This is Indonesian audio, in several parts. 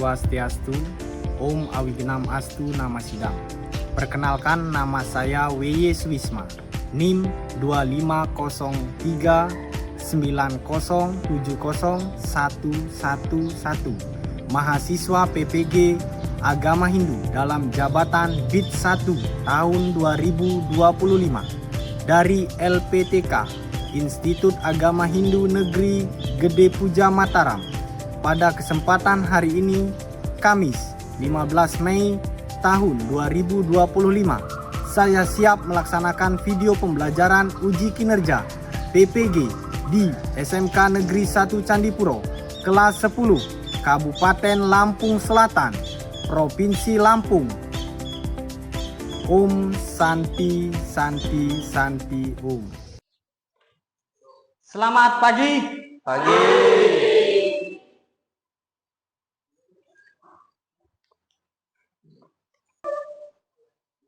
Swastiastu, Om Awigenam Astu Nama Sidang. Perkenalkan, nama saya W.Y. Suisma, NIM 250390701111, mahasiswa PPG Agama Hindu dalam jabatan BID 1 tahun 2025 dari LPTK Institut Agama Hindu Negeri Gede Puja Mataram. Pada kesempatan hari ini, Kamis 15 Mei tahun 2025, saya siap melaksanakan video pembelajaran uji kinerja PPG di SMK Negeri 1 Candipuro, kelas 10, Kabupaten Lampung Selatan, Provinsi Lampung. Om Santi Santi Santi Om. Selamat pagi. Pagi.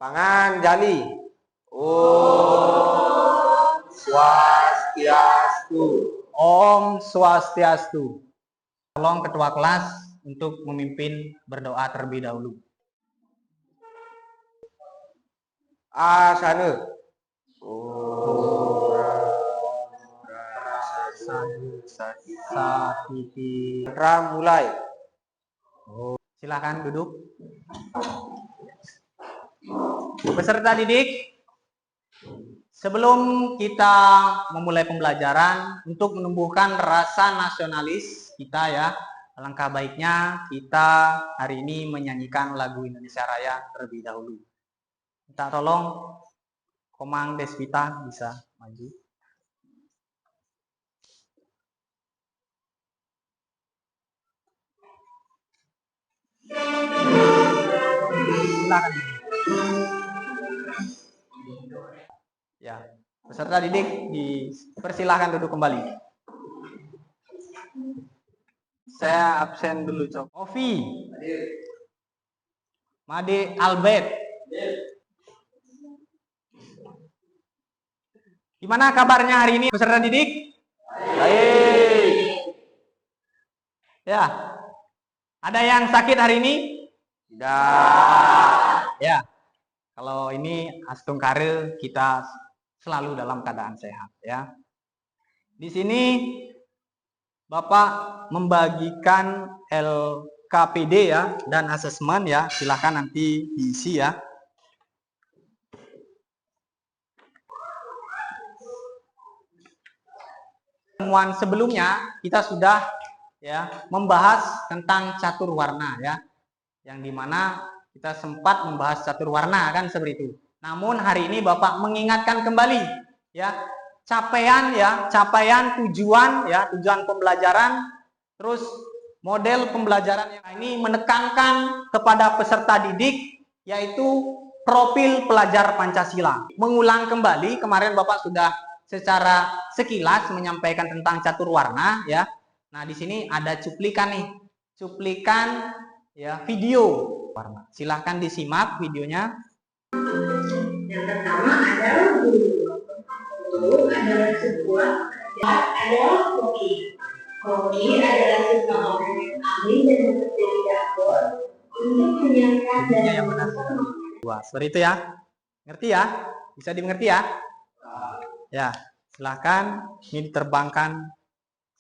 Pangan jali. Om Swastiastu. Om Swastiastu. Tolong ketua kelas untuk memimpin berdoa terlebih dahulu. Asana. Sakiti. Ram mulai. Silakan duduk. Peserta didik, sebelum kita memulai pembelajaran untuk menumbuhkan rasa nasionalis kita ya, alangkah baiknya kita hari ini menyanyikan lagu Indonesia Raya terlebih dahulu. Minta tolong Komang Deswita bisa maju. Silakan. Ya, peserta didik dipersilahkan duduk kembali. Saya absen dulu, Cok. Ovi. Made Albert. Gimana kabarnya hari ini peserta didik? Baik. Ya. Ada yang sakit hari ini? Tidak. Ya. Kalau ini Astung Karel kita selalu dalam keadaan sehat ya. Di sini Bapak membagikan LKPD ya dan asesmen ya. Silahkan nanti diisi ya. Pertemuan sebelumnya kita sudah ya membahas tentang catur warna ya. Yang dimana kita sempat membahas catur warna kan seperti itu. Namun hari ini Bapak mengingatkan kembali ya capaian tujuan pembelajaran, terus model pembelajaran yang ini menekankan kepada peserta didik yaitu profil pelajar Pancasila. Mengulang kembali, kemarin Bapak sudah secara sekilas menyampaikan tentang catur warna ya. Nah, di sini ada cuplikan nih. Cuplikan ya video warna. Silahkan disimak videonya. Yang pertama adalah guru. Guru adalah sebuah adalah koki. Koki adalah sebuah orang yang ahli dan bekerja di dapur untuk menyiapkan dan Wah, seperti itu ya. Ngerti ya? Bisa dimengerti ya? Ya, silahkan. Ini diterbangkan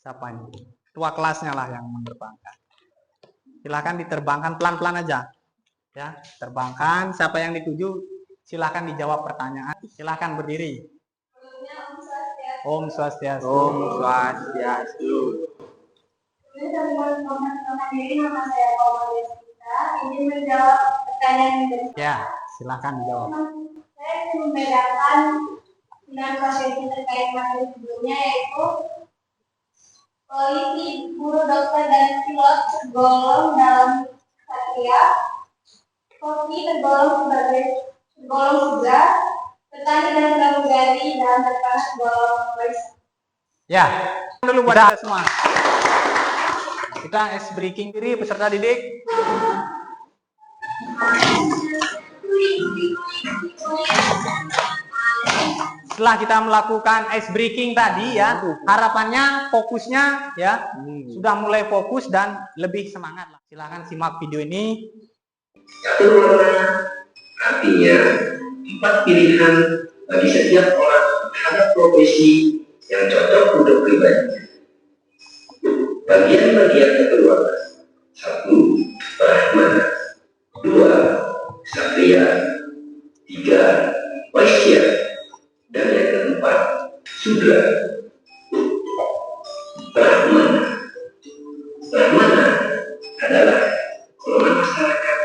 siapa ini? Ketua kelasnya lah yang menerbangkan. Silahkan diterbangkan pelan-pelan aja. Ya, terbangkan. Siapa yang dituju, silahkan dijawab pertanyaan. Silahkan berdiri. Om Swastiastu. Om Swastiastu. teman-teman ini nama saya Komang Deswita ingin menjawab pertanyaan yang Ya, silahkan dijawab. saya ingin membedakan dengan prosesi terkait materi sebelumnya yaitu polisi, guru, dokter, dan pilot tergolong dalam satria. Koki tergolong juga petani dan pramugari dalam terpanas tergolong polisi. Ya, dulu buat kita semua. Kita ice breaking diri peserta didik. setelah kita melakukan ice breaking tadi ya, harapannya fokusnya ya sudah mulai fokus dan lebih semangat lah. Silahkan simak video ini. Catur warna artinya 4 pilihan bagi setiap orang terhadap profesi yang cocok untuk pribadinya. Bagian-bagian catur warna: 1. Brahmana, 2. Ksatria, 3. Vaishya, dan yang keempat Sudra. Brahmana adalah golongan masyarakat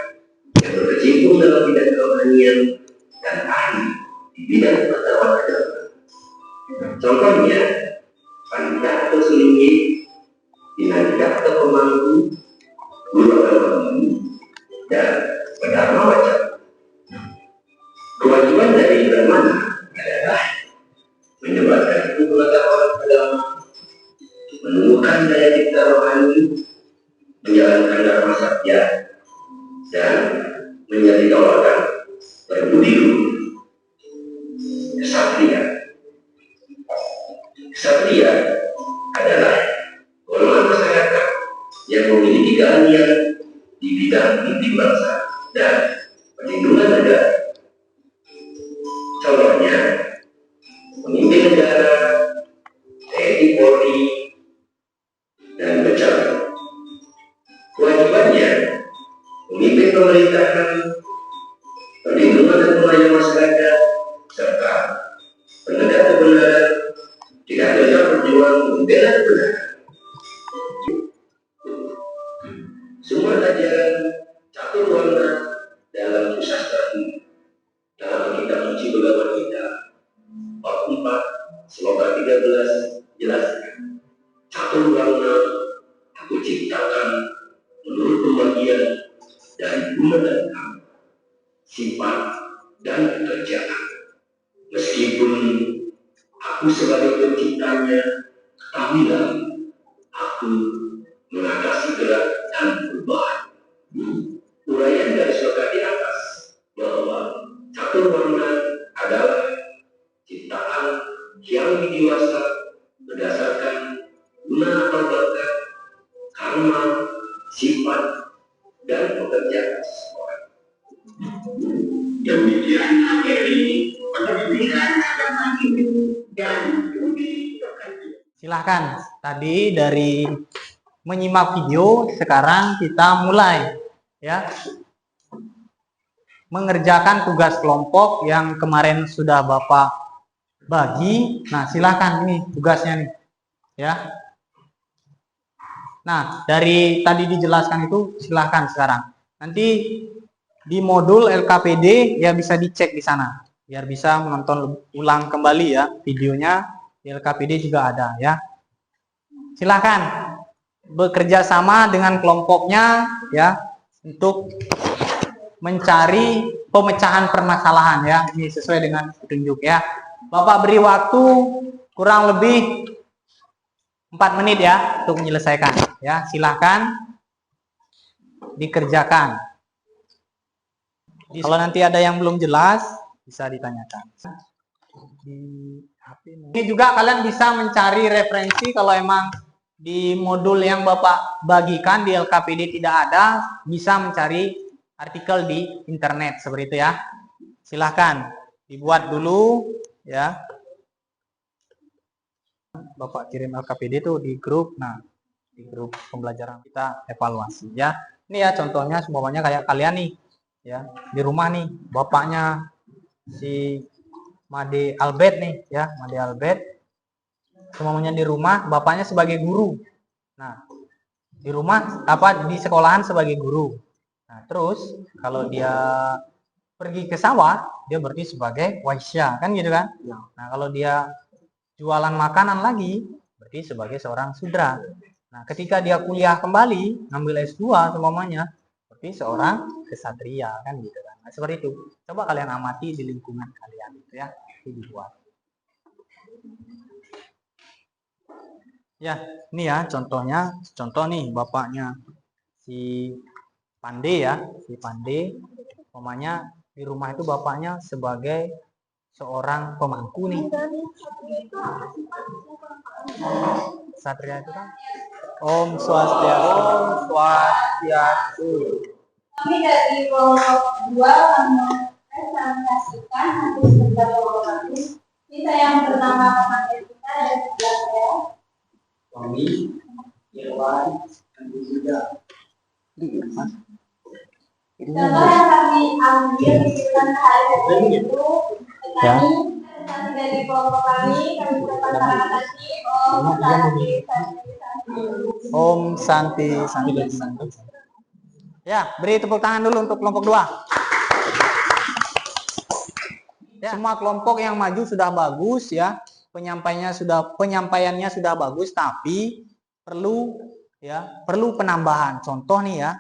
yang berkecimpung dalam bidang kerohanian dan ahli di bidang pengetahuan agama. Contohnya, pandita atau sulinggi, dinamika atau pemangku, guru agama umum, dan pendharma wacana. Kewajiban dari Brahmana adalah menyebarkan pengetahuan agama, menumbuhkan daya cipta rohani, menjalankan dharma satya, dan menjadi tauladan berbudi luhur. Ksatria adalah golongan masyarakat yang memiliki keahlian di bidang inti bangsa dan perlindungan negara. Contohnya, pemimpin negara, TNI Polri, dan pejabat. Kewajibannya memimpin pemerintahan, perlindungan dan pelayanan masyarakat, serta penegak kebenaran dengan dasar perjuangan membela kebenaran. Semua ajaran catur warna dalam sastra ini, dalam kitab suci Bhagavad Gita bab 4 sloka 13 jelaskan, catur warna aku ciptakan menurut pembagian dari guna dan karma, sifat dan pekerjaan. Meskipun aku sebagai penciptanya, ketahuilah aku mengatasi gerak dan perubahan. Uraian dari sloka di atas bahwa catur warna adalah ciptaan yang dewasa berdasarkan guna atau bakat, karma, sifat, dan pekerjaan seseorang. Demikian akhiri pendidikan agama Hindu dan budi pekerja. Silahkan, tadi dari menyimak video, sekarang kita mulai ya mengerjakan tugas kelompok yang kemarin sudah Bapak bagi. Nah, silahkan ini tugasnya nih ya. Nah, dari tadi dijelaskan itu silahkan sekarang. Nanti di modul LKPD ya bisa dicek di sana biar bisa menonton ulang kembali ya videonya. Di LKPD juga ada ya. Silahkan bekerja sama dengan kelompoknya ya untuk mencari pemecahan permasalahan ya. Ini sesuai dengan petunjuk ya. Bapak beri waktu kurang lebih 4 menit ya untuk menyelesaikan ya. Silahkan dikerjakan. Kalau nanti ada yang belum jelas bisa ditanyakan. Ini juga kalian bisa mencari referensi kalau emang di modul yang Bapak bagikan di LKPD tidak ada, bisa mencari artikel di internet seperti itu ya. Silahkan dibuat dulu ya. Bapak kirim LKPD itu di grup. Nah, di grup pembelajaran kita evaluasi ya. Ini ya contohnya semuanya kayak kalian nih ya. Di rumah nih bapaknya si Made Albert nih ya, Made Albert. Semuanya di rumah, bapaknya sebagai guru. Nah, di rumah di sekolahan sebagai guru. Nah, terus kalau dia pergi ke sawah, dia berarti sebagai waisya, kan gitu kan? Nah, kalau dia jualan makanan lagi, berarti sebagai seorang sudra. Nah, ketika dia kuliah kembali, ngambil S2 semuanya, berarti seorang ksatria, kan gitu kan? Nah, seperti itu. Coba kalian amati di lingkungan kalian gitu ya, itu dibuat. Ya, ini ya contohnya, contoh nih bapaknya si Pande ya, si Pande, umpamanya di rumah itu bapaknya sebagai seorang pemangku nih. Satria itu kan Om Swastiastu. Om Swastiastu. Kami dari kelompok 2 merepresentasikan satu peserta kelompok kami. Kita yang bernama Paman Devita dan sebelah saya. Kami, Irwan, dan juga. Contoh yang kami ambil di bulan hari itu, kami representasi dari kelompok kami ucapkan selamat hati, Om Santi Santi. Ya, beri tepuk tangan dulu untuk kelompok 2. Ya, semua kelompok yang maju sudah bagus ya. Penyampaiannya sudah bagus, tapi perlu penambahan. Contoh nih ya.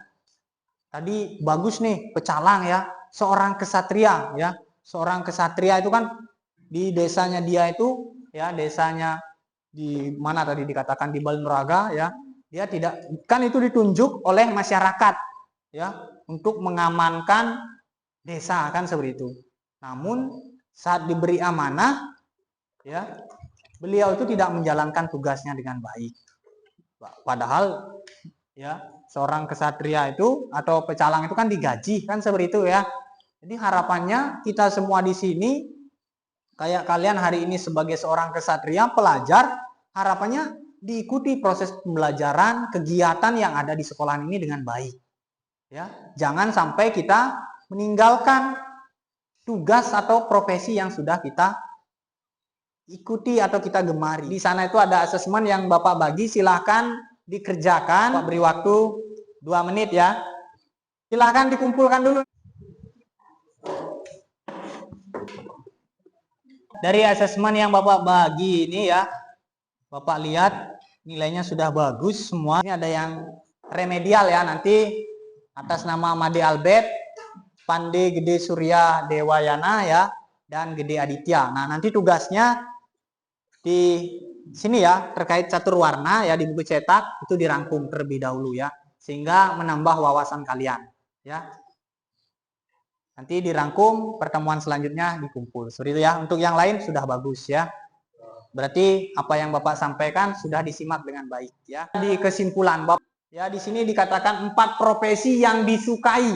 Tadi bagus nih pecalang ya, seorang kesatria ya. Seorang kesatria itu kan di desanya dia itu ya, desanya di mana tadi dikatakan di Balnuraga ya. Dia tidak kan itu ditunjuk oleh masyarakat ya untuk mengamankan desa kan seperti itu. Namun saat diberi amanah ya, beliau itu tidak menjalankan tugasnya dengan baik. Padahal ya, seorang kesatria itu atau pecalang itu kan digaji kan seperti itu ya. Jadi harapannya kita semua di sini kayak kalian hari ini sebagai seorang kesatria pelajar, harapannya diikuti proses pembelajaran kegiatan yang ada di sekolahan ini dengan baik. Ya, jangan sampai kita meninggalkan tugas atau profesi yang sudah kita ikuti atau kita gemari. Di sana itu ada asesmen yang Bapak bagi, silahkan dikerjakan. Bapak beri waktu 2 menit ya. Silahkan dikumpulkan dulu. Dari asesmen yang Bapak bagi ini ya, Bapak lihat nilainya sudah bagus semua. Ini ada yang remedial ya, nanti atas nama Made Albert, Pande Gede Surya Dewayana ya, dan Gede Aditya. Nah, nanti tugasnya di sini ya, terkait catur warna ya di buku cetak itu dirangkum terlebih dahulu ya, sehingga menambah wawasan kalian ya. Nanti dirangkum, pertemuan selanjutnya dikumpul. Seperti itu ya. Untuk yang lain sudah bagus ya. Berarti apa yang Bapak sampaikan sudah disimak dengan baik ya. Di kesimpulan Bapak ya, di sini dikatakan 4 profesi yang disukai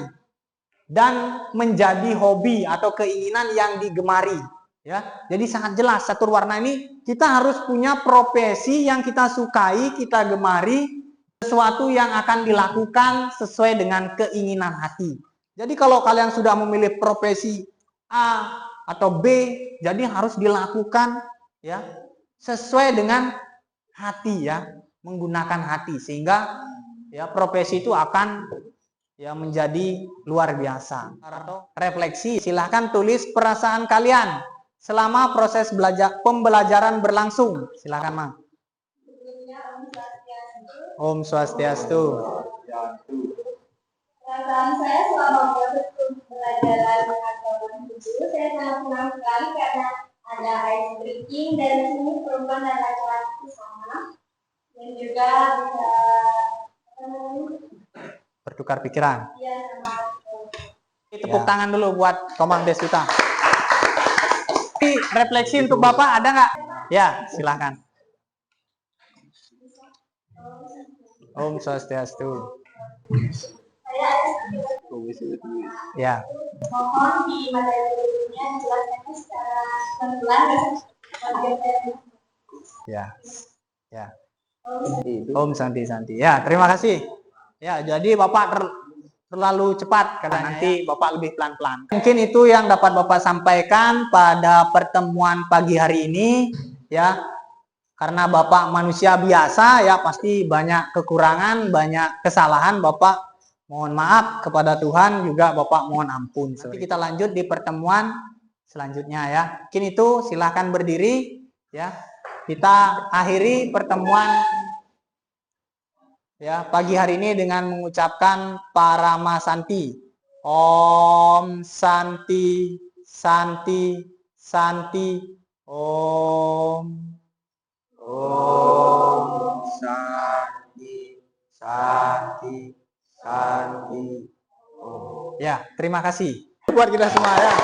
dan menjadi hobi atau keinginan yang digemari ya. Jadi sangat jelas catur warna ini kita harus punya profesi yang kita sukai, kita gemari, sesuatu yang akan dilakukan sesuai dengan keinginan hati. Jadi kalau kalian sudah memilih profesi A atau B, jadi harus dilakukan ya sesuai dengan hati ya, menggunakan hati, sehingga ya profesi itu akan ya menjadi luar biasa. Refleksi, silahkan tulis perasaan kalian selama proses pembelajaran berlangsung. Silahkan Mang. Om Swastiastu. Perasaan saya selama proses pembelajaran agama Hindu, saya sangat senang sekali karena ada ice breaking dan di sini perempuan dan laki-laki sama, dan juga bisa Bertukar pikiran. ya sama. Tepuk tangan dulu buat Komang Desuta. Refleksi untuk Bapak ada nggak? Ya, silahkan. Om Swastiastu. Saya ada Ya, mohon di materi berikutnya dijelaskan secara pelan dan ya, ya. Om Santi Santi. Ya, terima kasih. Ya, jadi Bapak terlalu cepat karena nanti Bapak lebih pelan-pelan. Mungkin itu yang dapat Bapak sampaikan pada pertemuan pagi hari ini ya. Karena Bapak manusia biasa ya, pasti banyak kekurangan, banyak kesalahan. Bapak mohon maaf kepada Tuhan, juga Bapak mohon ampun. Nanti kita lanjut di pertemuan selanjutnya ya. Mungkin itu, silahkan berdiri ya. Kita akhiri pertemuan ya pagi hari ini dengan mengucapkan Parama Santi. Om Santi Santi Santi Om. Om Santi Santi Santi. Ya, terima kasih buat kita semua ya.